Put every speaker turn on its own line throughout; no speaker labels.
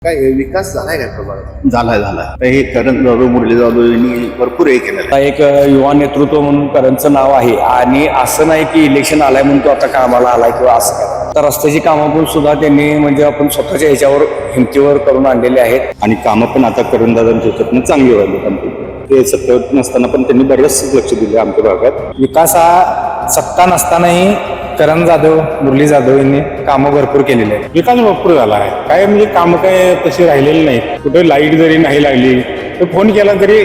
काय विकास झालाय का प्रभागात?
झालाय हे करण जाधव मुरली जाधव यांनी भरपूर हे केलेलं आहे.
एक युवा नेतृत्व म्हणून करणचं नाव आहे आणि असं नाही की इलेक्शन आलाय म्हणून तो आता कामाला आलाय किंवा असं काय. तर रस्त्याची कामं पण सुद्धा त्यांनी म्हणजे आपण स्वतःच्या ह्याच्यावर हिमतीवर करून आणलेले आहेत
आणि कामं पण आता करण दादांच्या ह्याच्यातनं चांगली व्हायला ते सत्तेवर नसताना पण त्यांनी बरेच लक्ष दिले आमच्या भागात.
विकास हा सत्ता नसतानाही करण जाधव मुरली जाधव यांनी कामं भरपूर केलेली आहेत.
विकास भरपूर झाला आहे. काय म्हणजे कामं काय तशी राहिलेली नाहीत. कुठे लाईट जरी नाही लागली तर फोन केला तरी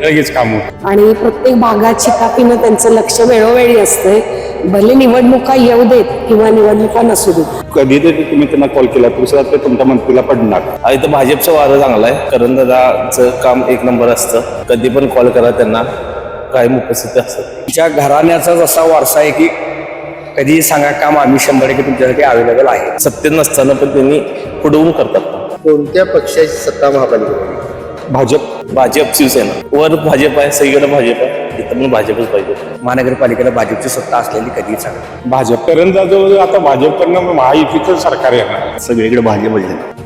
लगेच काम होतं.
आणि प्रत्येक भागात शिकापीनं त्यांचं लक्ष वेळोवेळी असतंय. भले निवडणुका येऊ देत किंवा निवडणुका नसू देत.
कधीतरी तुम्ही त्यांना कॉल केला तर सुद्धा ते तुमच्या मंत्रीला पडणार.
इथं भाजपचं वारं चांगलं आहे. करणदादाचं काम एक नंबर असतं. कधी पण कॉल करा त्यांना, कायम उपस्थित असतात. त्यांच्या घराण्याचा जसा वारसा आहे की कधी सांगा काम आम्ही 100% तुमच्यासाठी अवेलेबल आहे. सत्तेत नसताना पण त्यांनी पुढवून करतात.
कोणत्या पक्षाची सत्ता महापालिकेत?
भाजप शिवसेना वर भाजप आहे, सगळीकडे भाजप आहे, इथं पण भाजपच पाहिजे. महानगरपालिकेला भाजपची सत्ता असलेली कधीही सांगा.
भाजप करण जाधव आता भाजपकडनं महायुतीचं सरकार येणार.
सगळीकडे भाजप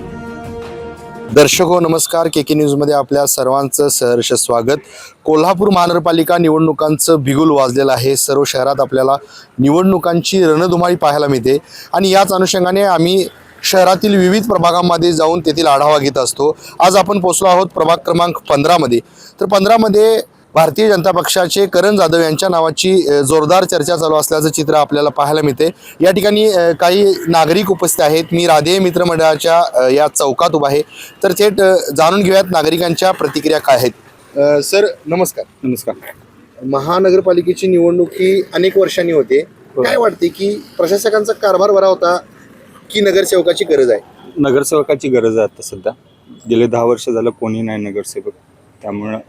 दर्शक हो नमस्कार, KK न्यूजमध्ये आपल्या सर्वांचं सहर्ष स्वागत. कोल्हापूर महानगरपालिका निवडणुकांचं बिगुल वाजलेलं आहे. सर्व शहरात आपल्याला निवडणुकांची रणधुमाळी पाहायला मिळते आणि याच अनुषंगाने आम्ही शहरातील विविध प्रभागांमध्ये जाऊन तेथील आढावा घेत असतो. आज आपण पोहोचलो आहोत प्रभाग क्रमांक 15मध्ये. तर 15मध्ये भारतीय जनता पक्षाचे करण जाधव यांच्या नावाची जोरदार चर्चा चालू असल्याचं चित्र आपल्याला पाहायला मिळते. या ठिकाणी काही नागरिक उपस्थित आहेत. मी राधेय मित्रमंडळाच्या या चौकात उभा आहे. तर थेट जाणून घेऊयात नागरिकांच्या प्रतिक्रिया काय आहेत. सर नमस्कार.
नमस्कार.
महानगरपालिकेची निवडणूक ही अनेक वर्षांनी होते. काय वाटते की प्रशासकांचा कारभार बरा होता की नगरसेवकाची गरज आहे?
नगरसेवकाची गरज आहे आता सध्या. गेले 10 वर्ष झालं कोणी नाही नगरसेवक, त्यामुळं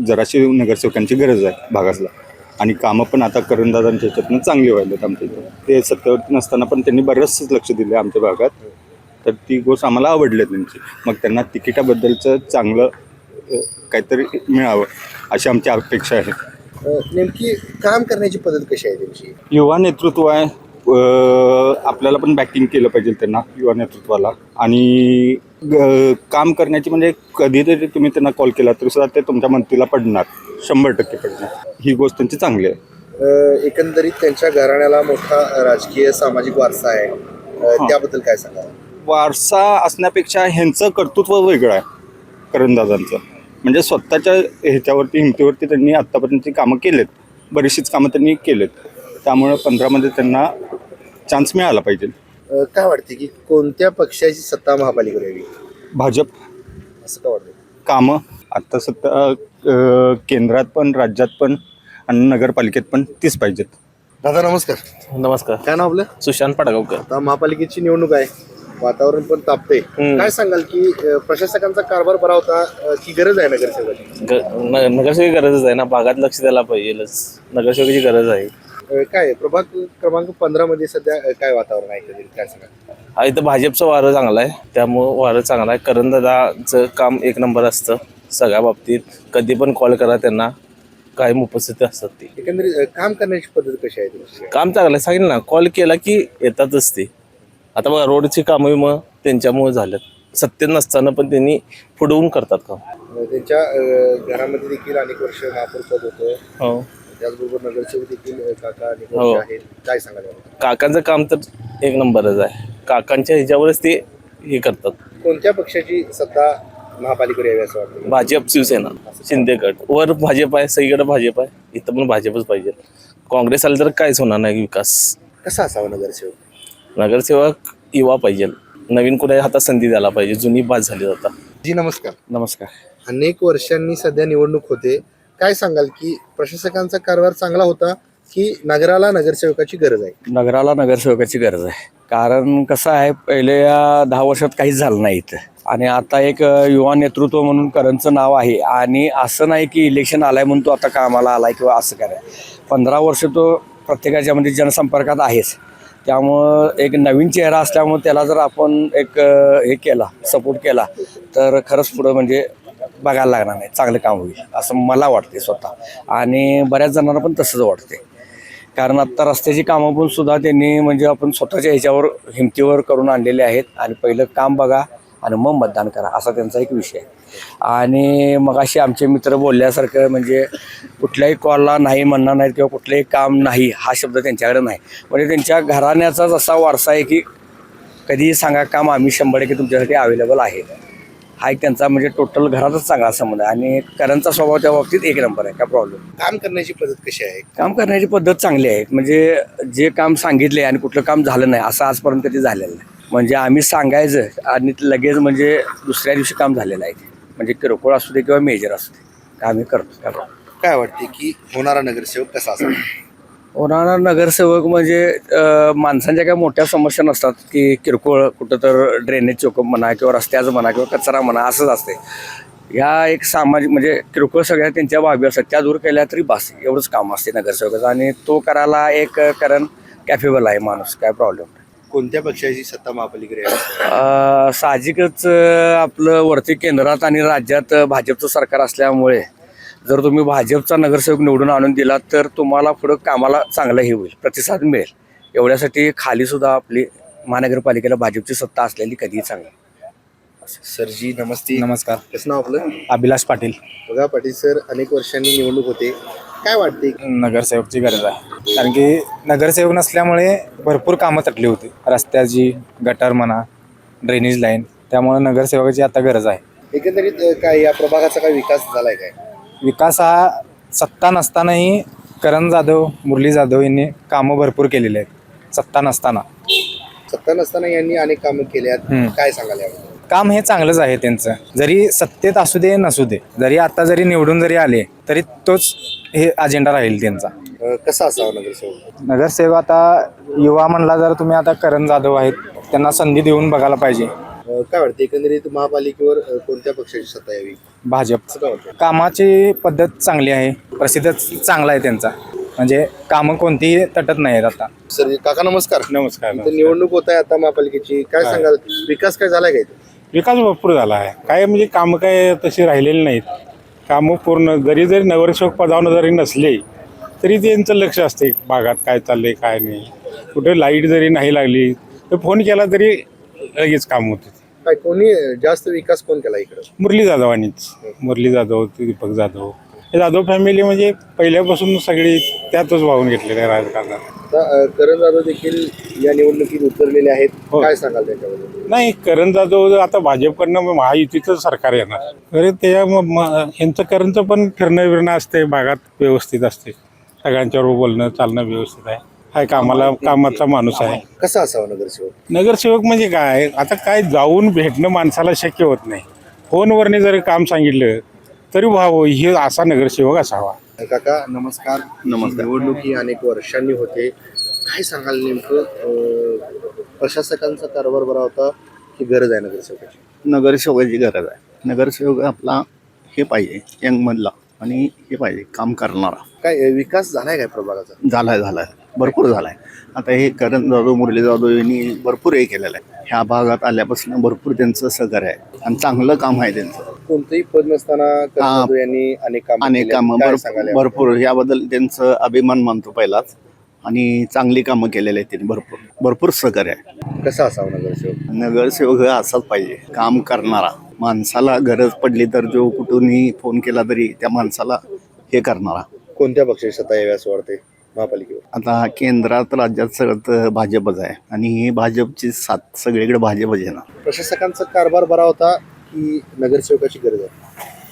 जराशी नगरसेवकांची गरज आहे भागातला. आणि कामं पण आता करणदादांच्या ह्याच्यातनं चांगली व्हायलेत आमच्या इथे. ते सत्तेवरती नसताना पण त्यांनी बरेचसे लक्ष दिले आमच्या भागात. तर ती गोष्ट आम्हाला आवडली त्यांची. मग त्यांना तिकिटाबद्दलचं चांगलं काहीतरी मिळावं अशी आमची अपेक्षा आहे.
नेमकी काम करण्याची पद्धत कशी आहे त्यांची?
युवा नेतृत्व आहे. आपल्याला पण बॅकिंग केलं पाहिजे त्यांना, युवा नेतृत्वाला. आणि काम करण्याची म्हणजे कधीतरी तुम्ही त्यांना कॉल केला तरी सुद्धा ते तुमच्या मंत्रीला पडणार, 100% पडणार. ही गोष्ट त्यांची चांगली आहे.
एकंदरीत त्यांच्या घराण्याला मोठा राजकीय सामाजिक वारसा आहे. त्याबद्दल काय सांगा?
वारसा असण्यापेक्षा ह्यांचं कर्तृत्व वेगळं आहे करणदादांचं. म्हणजे स्वतःच्या ह्याच्यावरती हिमतीवरती त्यांनी आत्तापर्यंतची कामं केलेत. बरीचशीच कामं त्यांनी केलेत. त्यामुळं 15मध्ये त्यांना चान्स मिळाला पाहिजे.
काय वाटते की कोणत्या पक्षाची सत्ता महापालिकेवर यावी?
भाजप.
असं काय वाटतं?
कामं आत्ता सत्ता केंद्रात पण, राज्यात पण आणि नगरपालिकेत पण तीच पाहिजेत.
दादा नमस्कार.
नमस्कार.
काय नाव आपलं?
सुशांत पडगावकर.
आता महापालिकेची निवडणूक आहे, वातावरण पण तापते. काय सांगाल की प्रशासकांचा कारभार बरा होता की गरज आहे नगरसेवकाची?
नगरसेवक गरजच आहे ना, भागात लक्ष द्यायला पाहिजेलच. नगरसेवकाची गरज आहे.
काय प्रभाग क्रमांक 15मध्ये सध्या काय वातावरण आहे, कधी काय सांगा?
इथं भाजपचं वारं चांगलं आहे, त्यामुळं वारं चांगलं आहे. करणदादाचं काम एक नंबर असतं सगळ्या बाबतीत. कधी पण कॉल करा त्यांना, कायम उपस्थित असतात ते.
एकंदरीत काम करण्याची पद्धत कशी आहे तुमची?
काम चांगलं आहे. सांगितलं ना, कॉल केला की येतातच ते. आता बघा रोडची कामं मग त्यांच्यामुळे झाल्यात. सत्तेत नसताना पण त्यांनी पुढवून करतात काम.
त्यांच्या घरामध्ये देखील अनेक वर्ष महापौर पद होतं.
हो.
त्याचबरोबर नगरसेवक देखील काका
हो.
आहेत. काय सांगाल?
काकांचं काम तर एक नंबरच आहे. काकांच्या ह्याच्यावरच ते हे करतात.
कोणत्या पक्षाची सत्ता महापालिकेवर यावी असं वाटतं?
भाजप शिवसेना शिंदे गट वर भाजप आहे, सगळीकडे भाजप आहे, इथं पण भाजपच पाहिजे. काँग्रेस आलं तर काहीच होणार नाही विकास.
कसा असावा नगरसेवक?
नगरसेवक युवा पाहिजे, नवीन कुणाच्या हातात संधी द्यायला पाहिजे. जुनी बाद झाली आता.
जी नमस्कार.
नमस्कार.
अनेक वर्षांनी सध्या निवडणूक होते. काय सांगाल की प्रशासकांचा कारभार चांगला होता की नगराला नगरसेवकाची गरज आहे?
नगराला नगरसेवकाची गरज आहे. कारण कसं आहे, पहिले या 10 वर्षात काहीच झालं नाही इथं. आणि आता एक युवा नेतृत्व म्हणून करणचं नाव आहे. आणि असं नाही की इलेक्शन आलाय म्हणून तो आता कामाला आलाय किंवा असं काय. 15 वर्ष तो प्रत्येकाच्या म्हणजे जनसंपर्कात आहेच. त्यामुळं एक नवीन चेहरा असल्यामुळे त्याला जर आपण एक हे केला, सपोर्ट केला तर खरंच पुढं म्हणजे बघायला लागणार नाही, चांगलं काम होईल असं मला वाटते स्वतः. आणि बऱ्याच जणांना पण तसंच वाटते. कारण आत्ता रस्त्याची कामं पण सुद्धा त्यांनी म्हणजे आपण स्वतःच्या ह्याच्यावर हिमतीवर करून आणलेले आहेत. आणि पहिलं काम बघा, आणि मग मतदान करा असा त्यांचा एक विषय आहे. आणि मग असे आमचे मित्र बोलल्यासारखं म्हणजे कुठल्याही कॉलला नाही म्हणणार नाहीत किंवा कुठलंही काम नाही हा शब्द त्यांच्याकडे नाही. म्हणजे त्यांच्या घराण्याचाच असा वारसा आहे की कधीही सांगा काम आम्ही 100% तुमच्यासाठी अवेलेबल आहे. हा एक त्यांचा म्हणजे टोटल घरातच चांगला संबंध आहे आणि करणचा स्वभाव त्या बाबतीत एक नंबर आहे. काय प्रॉब्लेम.
काम करण्याची पद्धत कशी आहे?
काम करण्याची पद्धत चांगली आहे. म्हणजे जे काम सांगितले आणि कुठलं काम झालं नाही असं आजपर्यंत कधी झालेलं नाही. म्हणजे आम्ही सांगायचं आणि लगेच म्हणजे दुसऱ्या दिवशी काम झालेलं आहे. म्हणजे किरकोळ असू दे किंवा मेजर असू दे आम्ही करतो. काय प्रॉब्लेम.
काय वाटते की होणारा नगरसेवक कसा असावा?
होणारा नगरसेवक म्हणजे माणसांच्या काही मोठ्या समस्या नसतात की किरकोळ कुठं तर ड्रेनेज चोकअप म्हणा किंवा रस्त्याचं म्हणा किंवा कचरा म्हणा असंच असते. ह्या एक सामाजिक म्हणजे किरकोळ सगळ्या त्यांच्या बाबी असतात त्या दूर केल्या तरी बस एवढंच काम असते नगरसेवकाचं आणि तो करायला एक कारण कॅपेबल आहे माणूस. काय प्रॉब्लेम.
कोणत्या पक्षाची सत्ता महापालिकेकडे आहे?
साहजिकच आपलं वरती केंद्रात आणि राज्यात भाजपचं सरकार असल्यामुळे जर तुम्ही भाजपचा नगरसेवक निवडून आणून दिला तर तुम्हाला पुढं कामाला चांगलं हे होईल, प्रतिसाद मिळेल. एवढ्यासाठी खालीसुद्धा आपली महानगरपालिकेला भाजपची सत्ता असलेली कधीही चांगली.
सरजी नमस्ते.
नमस्कार.
कसं नाव आपलं?
अभिलाष पाटील.
बघा पाटील सर, अनेक वर्षांनी निवडणूक होते, काय वाटते?
नगरसेवकची गरज आहे कारण की नगरसेवक नसल्यामुळे भरपूर कामं तटली होती. रस्त्याची, गटर म्हणा, ड्रेनेज लाईन, त्यामुळे नगरसेवकाची आता गरज आहे.
एकंदरीत काय या प्रभागाचा काय विकास झालाय? काय
विकास हा सत्ता नसतानाही करण जाधव, मुरली जाधव यांनी कामं भरपूर केलेली आहेत. सत्ता
नसताना यांनी अनेक कामं केली आहेत. काय सांगाल याबद्दल?
काम हे चांगलंच आहे त्यांचं. जरी सत्तेत असू दे नसू दे, जरी आता जरी निवडून जरी आले तरी तोच हे अजेंडा राहील त्यांचा.
कसा असावा नगरसेवक?
नगरसेवक आता युवा म्हणला जर तुम्ही आता करण जाधव आहेत, त्यांना संधी देऊन बघायला पाहिजे.
काय वाटते एकंदरीत महापालिकेवर कोणत्या पक्षाची सत्ता यावी?
भाजप.
असं काय वाटतं?
कामाची पद्धत चांगली आहे, प्रसिद्ध चांगला आहे त्यांचा. म्हणजे कामं कोणतीही तटत नाहीत आता.
सर काका नमस्कार.
नमस्कार.
इथं निवडणूक होत आहे आता महापालिकेची, काय सांगाल? विकास काय झालाय काय?
विकास भरपूर झाला आहे. काय म्हणजे कामं काय तशी राहिलेली नाहीत. कामं पूर्ण जरी नगरसेवक पदावर जरी नसले तरी त्यांचं लक्ष असते भागात काय चाललंय काय नाही. कुठे लाईट जरी नाही लागली तर फोन केला तरी लगेच काम होते.
काय कोणी जास्त विकास कोण केला इकडं?
मुरली जाधवांनीच. मुरली जाधव, दीपक जाधव, हे जाधव फॅमिली म्हणजे पहिल्यापासून सगळी त्यातच वाहून घेतलेले आहे राजकारणात.
आता करण जाधव देखील या निवडणुकीत उतरलेले आहेत,
हो.
काय सांगाल त्याच्याबद्दल?
नाही, करण जाधव आता भाजपकडनं महायुतीचं सरकार येणार तरी त्या यांचं करणचं पण फिरणं बिरणं असते, भागात व्यवस्थित असते, सगळ्यांच्यावर बोलणं चालणं व्यवस्थित आहे. हा कामाचा माणूस आहे.
कसा असावा नगरसेवक?
नगरसेवक म्हणजे काय, आता काय जाऊन भेटणं माणसाला शक्य होत नाही. फोनवरने जरी काम सांगितलं तरी व्हावं, हे असा नगरसेवक असावा.
काका नमस्कार. निवडणूक ही अनेक वर्षांनी होते, काय सांगाल नेमकं? प्रशासकांचा कारभार बरा होता की गरज आहे नगरसेवकाची?
नगरसेवकाची गरज आहे. नगरसेवक आपला हे पाहिजे यंगमधला आणि हे पाहिजे काम करणारा.
काय विकास झालाय काय प्रभागाचा?
झालाय भरपूर झालाय. आता हे करण जाधव, मुरली जाधव यांनी भरपूर हे केलेलं आहे. ह्या भागात आल्यापासून भरपूर त्यांचं सहकार्य आहे आणि चांगलं काम आहे त्यांचं.
कोणतंही पद नसताना करण जाधव यांनी अनेक कामं
भरपूर याबद्दल त्यांचं अभिमान मानतो पहिलाच. आणि चांगली कामं केलेली आहेत त्यांनी, भरपूर सहकार्य आहे.
कसा असावा नगरसेवक?
नगरसेवक हा असाच पाहिजे, काम करणारा. माणसाला गरज पडली तर जो कुठूनही फोन केला तरी त्या माणसाला हे करणारा.
कोणत्या पक्षाची सत्ता यावी असं वाटते महापालिकेवर?
आता केंद्रात राज्यात सगळं भाजपच आहे आणि भाजपची साथ सगळीकडे भाजपच येणार.
प्रशासकांचा कारभार बरा होता की नगरसेवकाची गरज आहे?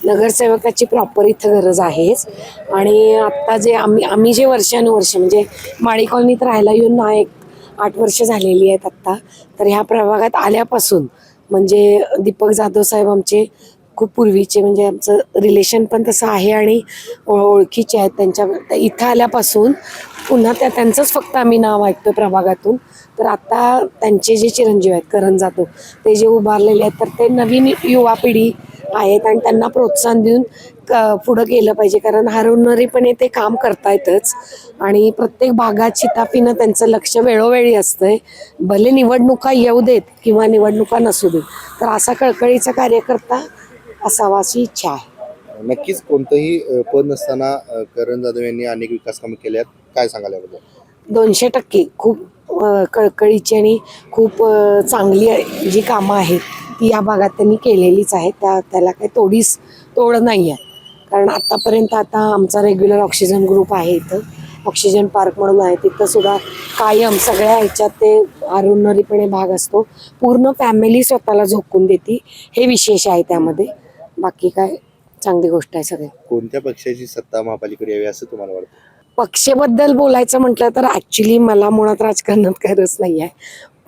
नगरसेवकाची प्रॉपर इथं गरज आहेच. आणि आत्ता जे आम्ही जे वर्षानुवर्ष म्हणजे माळी कॉलनीत राहायला येऊन 8 वर्ष झालेली आहेत आत्ता. तर ह्या प्रभागात आल्यापासून म्हणजे दीपक जाधव साहेब आमचे खूप पूर्वीचे, म्हणजे आमचं रिलेशन पण तसं आहे आणि ओळखीचे आहेत त्यांच्या. इथं आल्यापासून पुन्हा त्यांचंच फक्त आम्ही नाव ऐकतो प्रभागातून. तर आता त्यांचे जे चिरंजीव आहेत करण जाधव, ते जे उभारलेले आहेत, तर ते नवीन युवा पिढी आहेत आणि त्यांना प्रोत्साहन देऊन पुढं गेलं पाहिजे. कारण हरवणारीपणे ते काम करतायतच आणि प्रत्येक भागात शिताफीनं त्यांचं लक्ष वेळोवेळी असतंय. भले निवडणुका येऊ देत किंवा निवडणुका नसू देत, तर असा कळकळीचा कार्यकर्ता असावा अशी इच्छा आहे.
नक्कीच कोणतंही पद नसताना करण जाधव यांनी अनेक विकास कामं केली आहेत, काय सांगाल याबद्दल?
200% खूप कळकळीची आणि खूप चांगली जी कामं आहेत ती या भागात त्यांनी केलेलीच आहे. त्याला काही तोड नाही आहे. कारण आत्तापर्यंत आता आमचा रेग्युलर ऑक्सिजन ग्रुप आहे इथं, ऑक्सिजन पार्क म्हणून आहे, तिथं सुद्धा कायम सगळ्या ह्याच्यात ते आरुणरीपणे भाग असतो. पूर्ण फॅमिली स्वतःला झोकून देते, हे विशेष आहे त्यामध्ये. बाकी काय चांगली गोष्ट आहे सगळी.
कोणत्या पक्षाची सत्ता महापालिकेवर यावी असं तुम्हाला वाटतं?
पक्षाबद्दल बोलायचं म्हटलं तर ॲक्च्युली मला मुळात राजकारणात काही रस नाही आहे.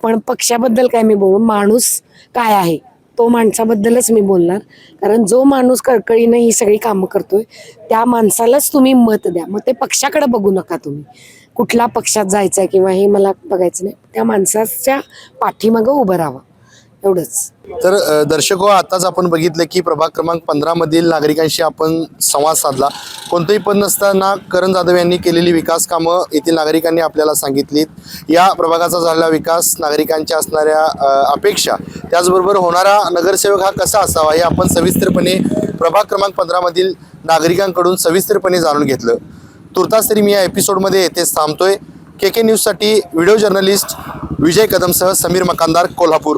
पण पक्षाबद्दल काय मी बोलू, माणूस काय आहे तो माणसाबद्दलच मी बोलणार. कारण जो माणूस कळकळीनं ही सगळी कामं करतोय त्या माणसालाच तुम्ही मत द्या. मग ते पक्षाकडे बघू नका, तुम्ही कुठल्या पक्षात जायचं आहे किंवा हे मला बघायचं नाही. त्या माणसाच्या पाठीमागं उभं राहावं, एवढंच.
तर दर्शको, आताच आपण बघितलं की प्रभाग क्रमांक 15 मधील नागरिकांशी आपण संवाद साधला. कोणतंही पद नसताना करण जाधव यांनी केलेली विकास कामं येथील नागरिकांनी आपल्याला सांगितलीत. या प्रभागाचा झालेला विकास, नागरिकांच्या असणाऱ्या अपेक्षा, त्याचबरोबर होणारा नगरसेवक हा कसा असावा हे आपण सविस्तरपणे प्रभाग क्रमांक 15 मधील नागरिकांकडून सविस्तरपणे जाणून घेतलं. तुर्तास तरी मी या एपिसोडमध्ये येथेच थांबतोय. KK न्यूजसाठी व्हिडिओ जर्नलिस्ट विजय कदमसह समीर मकानदार, कोल्हापूर.